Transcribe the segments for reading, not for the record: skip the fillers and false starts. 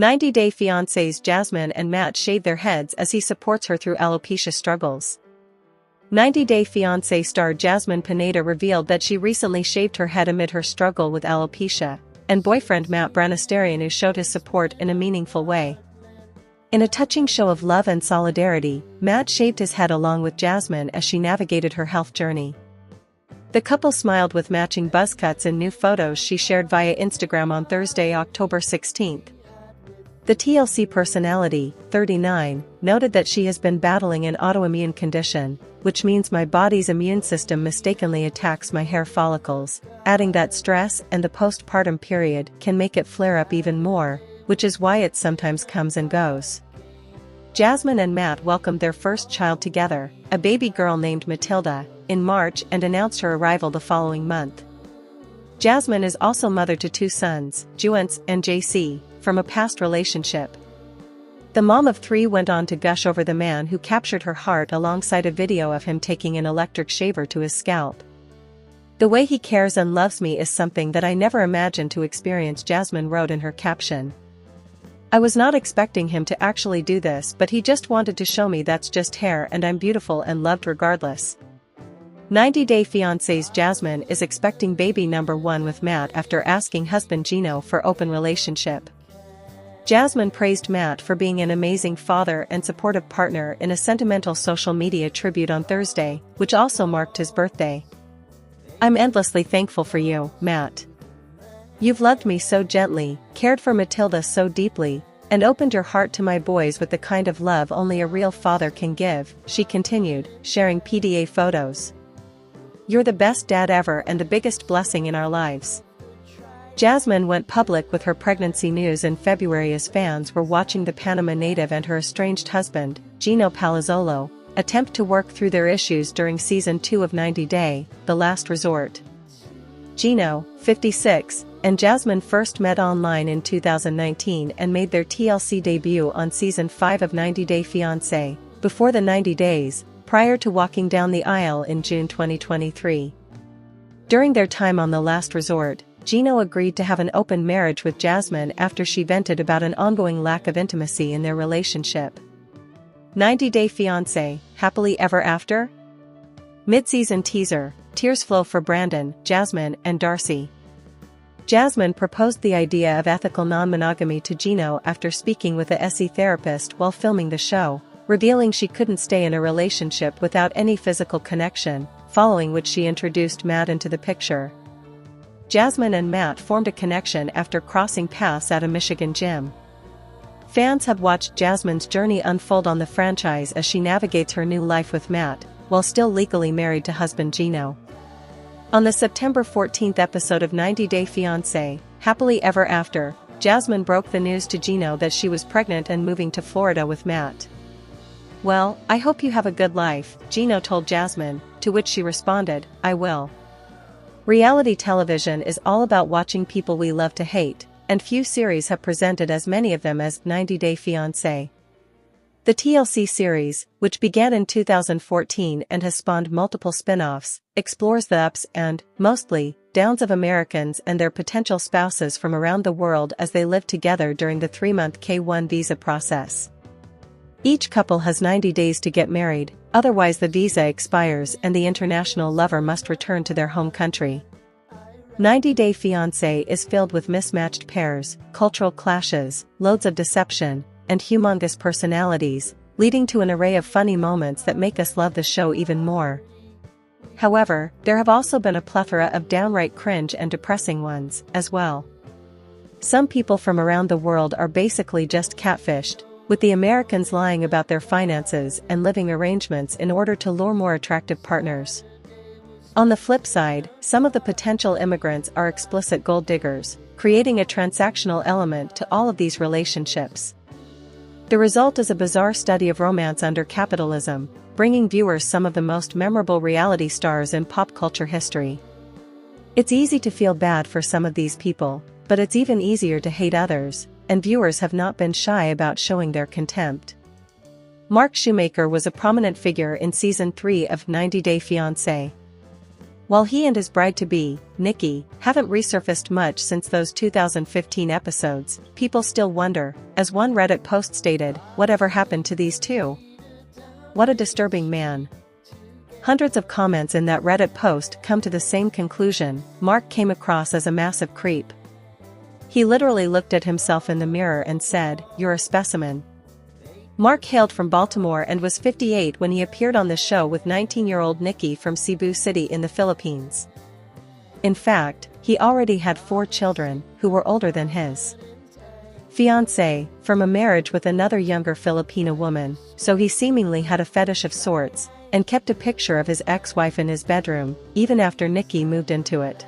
90 Day Fiancé's Jasmine and Matt shave their heads as he supports her through alopecia struggles. 90 Day Fiancé star Jasmine Pineda revealed that she recently shaved her head amid her struggle with alopecia, and boyfriend Matt Branasterianu showed his support in a meaningful way. In a touching show of love and solidarity, Matt shaved his head along with Jasmine as she navigated her health journey. The couple smiled with matching buzz cuts in new photos she shared via Instagram on Thursday, October 16. The TLC personality, 39, noted that she has been battling an autoimmune condition, which means my body's immune system mistakenly attacks my hair follicles, adding that stress and the postpartum period can make it flare up even more, which is why it sometimes comes and goes. Jasmine and Matt welcomed their first child together, a baby girl named Matilda, in March and announced her arrival the following month. Jasmine is also mother to two sons, Juance and JC, from a past relationship. The mom of three went on to gush over the man who captured her heart alongside a video of him taking an electric shaver to his scalp. "The way he cares and loves me is something that I never imagined to experience," Jasmine wrote in her caption. "I was not expecting him to actually do this, but he just wanted to show me that's just hair and I'm beautiful and loved regardless." 90 Day Fiancé's Jasmine is expecting baby number 1 with Matt after asking husband Gino for open relationship. Jasmine praised Matt for being an amazing father and supportive partner in a sentimental social media tribute on Thursday, which also marked his birthday. "I'm endlessly thankful for you, Matt. You've loved me so gently, cared for Matilda so deeply, and opened your heart to my boys with the kind of love only a real father can give," she continued, sharing PDA photos. "You're the best dad ever and the biggest blessing in our lives." Jasmine went public with her pregnancy news in February as fans were watching the Panama native and her estranged husband, Gino Palazzolo, attempt to work through their issues during season 2 of 90 Day, The Last Resort. Gino, 56, and Jasmine first met online in 2019 and made their TLC debut on season 5 of 90 Day Fiancé, before the 90 days, prior to walking down the aisle in June 2023. During their time on The Last Resort, Gino agreed to have an open marriage with Jasmine after she vented about an ongoing lack of intimacy in their relationship. 90 Day Fiancé, Happily Ever After? Mid-season teaser, tears flow for Brandon, Jasmine, and Darcy. Jasmine proposed the idea of ethical non-monogamy to Gino after speaking with a SE therapist while filming the show, revealing she couldn't stay in a relationship without any physical connection, following which she introduced Matt into the picture. Jasmine and Matt formed a connection after crossing paths at a Michigan gym. Fans have watched Jasmine's journey unfold on the franchise as she navigates her new life with Matt, while still legally married to husband Gino. On the September 14 episode of 90 Day Fiancé, Happily Ever After, Jasmine broke the news to Gino that she was pregnant and moving to Florida with Matt. "Well, I hope you have a good life," Gino told Jasmine, to which she responded, "I will." Reality television is all about watching people we love to hate, and few series have presented as many of them as 90 Day Fiancé. The TLC series, which began in 2014 and has spawned multiple spin-offs, explores the ups and, mostly, downs of Americans and their potential spouses from around the world as they live together during the 3-month K-1 visa process. Each couple has 90 days to get married, otherwise the visa expires and the international lover must return to their home country. 90 Day Fiancé is filled with mismatched pairs, cultural clashes, loads of deception, and humongous personalities, leading to an array of funny moments that make us love the show even more. However, there have also been a plethora of downright cringe and depressing ones, as well. Some people from around the world are basically just catfished, with the Americans lying about their finances and living arrangements in order to lure more attractive partners. On the flip side, some of the potential immigrants are explicit gold diggers, creating a transactional element to all of these relationships. The result is a bizarre study of romance under capitalism, bringing viewers some of the most memorable reality stars in pop culture history. It's easy to feel bad for some of these people, but it's even easier to hate others, and viewers have not been shy about showing their contempt. Mark Shoemaker was a prominent figure in season 3 of 90 Day Fiancé. While he and his bride-to-be, Nikki, haven't resurfaced much since those 2015 episodes, people still wonder, as one Reddit post stated, whatever happened to these two? What a disturbing man. Hundreds of comments in that Reddit post come to the same conclusion: Mark came across as a massive creep. He literally looked at himself in the mirror and said, "You're a specimen." Mark hailed from Baltimore and was 58 when he appeared on the show with 19-year-old Nikki from Cebu City in the Philippines. In fact, he already had 4 children, who were older than his fiance, from a marriage with another younger Filipina woman, so he seemingly had a fetish of sorts, and kept a picture of his ex-wife in his bedroom, even after Nikki moved into it.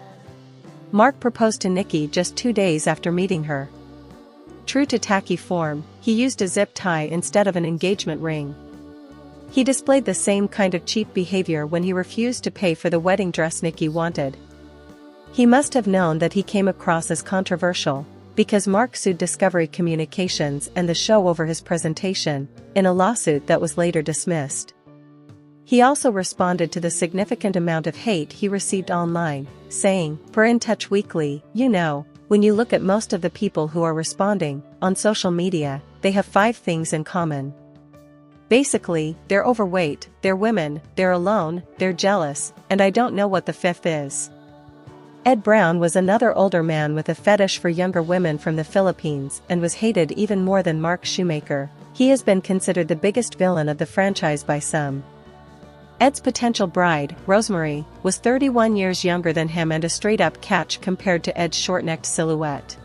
Mark proposed to Nikki just 2 days after meeting her. True to tacky form, he used a zip tie instead of an engagement ring. He displayed the same kind of cheap behavior when he refused to pay for the wedding dress Nikki wanted. He must have known that he came across as controversial, because Mark sued Discovery Communications and the show over his presentation, in a lawsuit that was later dismissed. He also responded to the significant amount of hate he received online, saying, per In Touch Weekly, "You know, when you look at most of the people who are responding on social media, they have 5 things in common. Basically, they're overweight, they're women, they're alone, they're jealous, and I don't know what the 5th is." Ed Brown was another older man with a fetish for younger women from the Philippines and was hated even more than Mark Shoemaker. He has been considered the biggest villain of the franchise by some. Ed's potential bride, Rosemary, was 31 years younger than him and a straight-up catch compared to Ed's short-necked silhouette.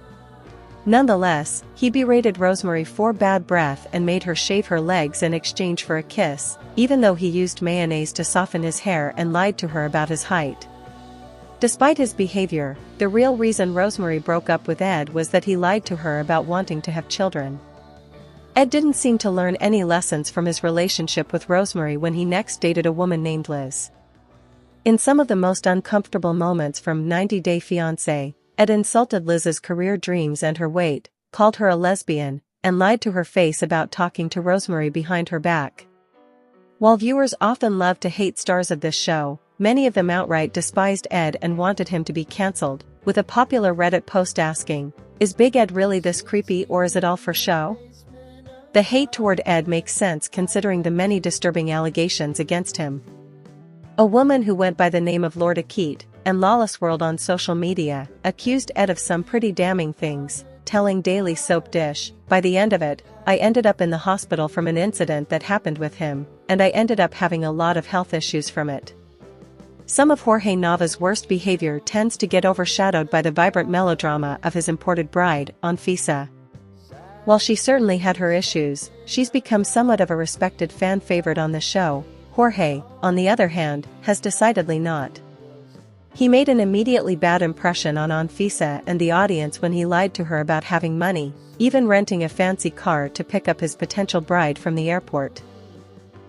Nonetheless, he berated Rosemary for bad breath and made her shave her legs in exchange for a kiss, even though he used mayonnaise to soften his hair and lied to her about his height. Despite his behavior, the real reason Rosemary broke up with Ed was that he lied to her about wanting to have children. Ed didn't seem to learn any lessons from his relationship with Rosemary when he next dated a woman named Liz. In some of the most uncomfortable moments from 90 Day Fiance, Ed insulted Liz's career dreams and her weight, called her a lesbian, and lied to her face about talking to Rosemary behind her back. While viewers often love to hate stars of this show, many of them outright despised Ed and wanted him to be cancelled, with a popular Reddit post asking, "Is Big Ed really this creepy or is it all for show?" The hate toward Ed makes sense considering the many disturbing allegations against him. A woman who went by the name of Lord Akit, and Lawless World on social media, accused Ed of some pretty damning things, telling Daily Soap Dish, "By the end of it, I ended up in the hospital from an incident that happened with him, and I ended up having a lot of health issues from it." Some of Jorge Nava's worst behavior tends to get overshadowed by the vibrant melodrama of his imported bride, Anfisa. While she certainly had her issues, she's become somewhat of a respected fan favorite on the show. Jorge, on the other hand, has decidedly not. He made an immediately bad impression on Anfisa and the audience when he lied to her about having money, even renting a fancy car to pick up his potential bride from the airport.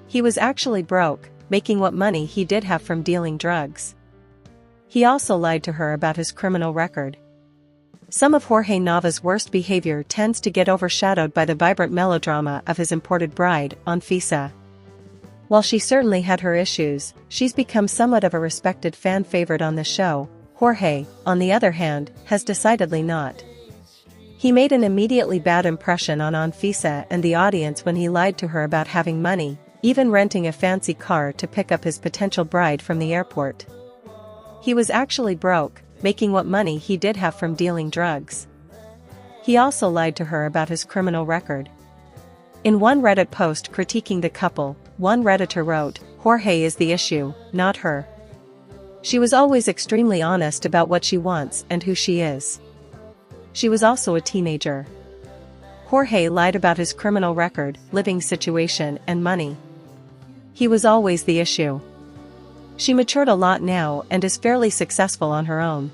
He was actually broke, making what money he did have from dealing drugs. He also lied to her about his criminal record. Some of Jorge Nava's worst behavior tends to get overshadowed by the vibrant melodrama of his imported bride, Anfisa. While she certainly had her issues, she's become somewhat of a respected fan favorite on the show. Jorge, on the other hand, has decidedly not. He made an immediately bad impression on Anfisa and the audience when he lied to her about having money, even renting a fancy car to pick up his potential bride from the airport. He was actually broke, making what money he did have from dealing drugs. He also lied to her about his criminal record. In one Reddit post critiquing the couple, one Redditor wrote, "Jorge is the issue, not her. She was always extremely honest about what she wants and who she is. She was also a teenager. Jorge lied about his criminal record, living situation, and money. He was always the issue. She matured a lot now and is fairly successful on her own.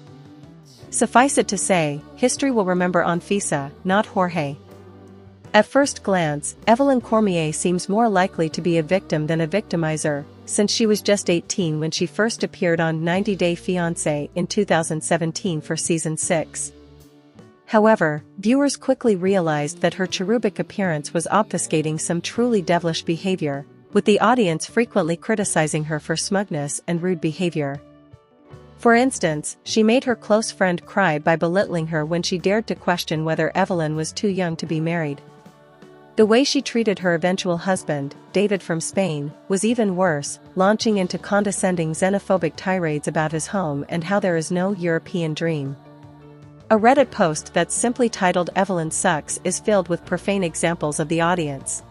Suffice it to say, history will remember Anfisa, not Jorge." At first glance, Evelyn Cormier seems more likely to be a victim than a victimizer, since she was just 18 when she first appeared on 90 Day Fiancé in 2017 for Season 6. However, viewers quickly realized that her cherubic appearance was obfuscating some truly devilish behavior, with the audience frequently criticizing her for smugness and rude behavior. For instance, she made her close friend cry by belittling her when she dared to question whether Evelyn was too young to be married. The way she treated her eventual husband, David from Spain, was even worse, launching into condescending xenophobic tirades about his home and how there is no European dream. A Reddit post that's simply titled "Evelyn Sucks" is filled with profane examples of the audience.